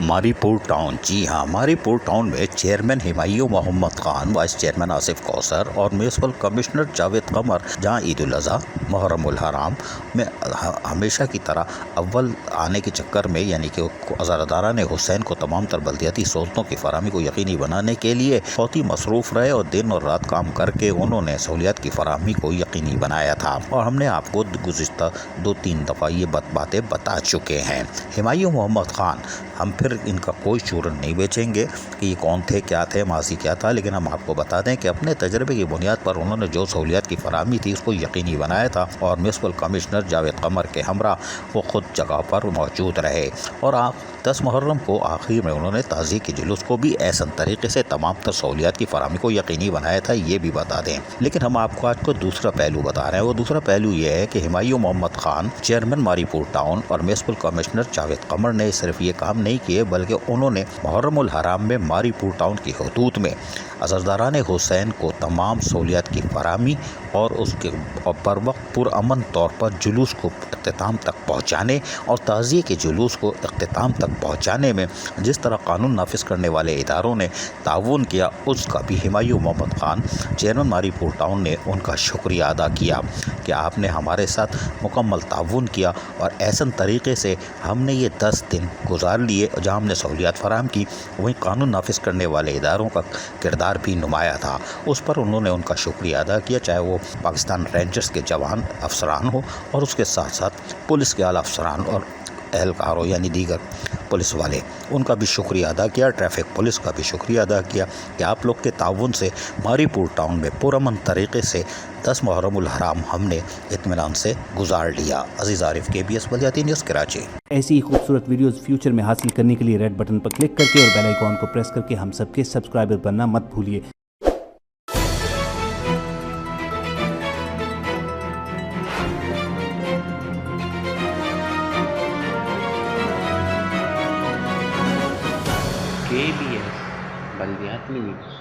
ماری پور ٹاؤن، جی ہاں، ماری پور ٹاؤن میں chairman Humayun Muhammad Khan, vice chairman Asif کوثر اور میونسپل کمشنر جاوید قمر جہاں عید الاضحیٰ محرم الحرام میں ہمیشہ کی طرح اول آنے کے چکر میں، یعنی کہ عزاداران حسین کو تمام تر بلدیاتی سہولتوں کی فراہمی کو یقینی بنانے کے لیے بہت ہی مصروف رہے اور دن اور رات کام کر کے انہوں نے سہولیات کی فراہمی کو یقینی بنایا تھا، اور ہم نے آپ کو گزشتہ 2-3 دفعہ یہ باتیں بتا چکے ہیں۔ ہمایوں محمد خان، ہم پھر ان کا کوئی چورن نہیں بیچیں گے کہ یہ کون تھے، کیا تھے، ماضی کیا تھا، لیکن ہم آپ کو بتا دیں کہ اپنے تجربے کی بنیاد پر انہوں نے جو سہولیات کی فراہمی تھی اس کو یقینی بنایا تھا، اور میونسپل کمشنر جاوید قمر کے ہمراہ وہ خود جگہ پر موجود رہے، اور 10 محرم کو آخر میں انہوں نے تعزیے کے جلوس کو بھی ایسن طریقے سے تمام تر سہولیات کی فراہمی کو یقینی بنایا تھا، یہ بھی بتا دیں۔ لیکن ہم آپ کو آج کو دوسرا پہلو بتا رہے ہیں، وہ دوسرا پہلو یہ ہے کہ ہمایوں محمد خان، چیئرمین ماری پور ٹاؤن اور میونسپل کمشنر جاوید قمر نے صرف یہ کام نہیں کیے، بلکہ انہوں نے محرم الحرام میں ماری پور ٹاؤن کی حدود میں عزاداران حسین کو تمام سہولیات کی فراہمی اور اس کے پر وقت پرامن طور پر جلوس کو اختتام تک پہنچانے اور تعزیے کے جلوس کو اختتام تک پہنچانے میں جس طرح قانون نافذ کرنے والے اداروں نے تعاون کیا، اس کا بھی ہمایوں محمد خان، چیئرمین ماری پور ٹاؤن نے ان کا شکریہ ادا کیا کہ آپ نے ہمارے ساتھ مکمل تعاون کیا، اور ایسن طریقے سے ہم نے یہ 10 دن گزار لیے جہاں ہم نے سہولیات فراہم کی، وہیں قانون نافذ کرنے والے اداروں کا کردار بھی نمایاں تھا، اس پر انہوں نے ان کا شکریہ ادا کیا، چاہے وہ پاکستان رینجرز کے جوان افسران ہو اور اس کے ساتھ ساتھ پولیس کے اعلیٰ افسران اور اہلکاروں یعنی دیگر پولیس والے، ان کا بھی شکریہ ادا کیا، ٹریفک پولیس کا بھی شکریہ ادا کیا کہ آپ لوگ کے تعاون سے ماری پور ٹاؤن میں پرامن طریقے سے 10 محرم الحرام ہم نے اطمینان سے گزار لیا۔ عزیز عارف، KBS بلدیاتی نیوز، کراچی۔ ایسی ہی خوبصورت ویڈیوز فیوچر میں حاصل کرنے کے لیے ریڈ بٹن پر کلک کر کے اور بیل آئیکن کو پریس کر کے ہم سب کے سبسکرائبر بننا مت بھولیے۔ KBS بلدیاتی نیوز۔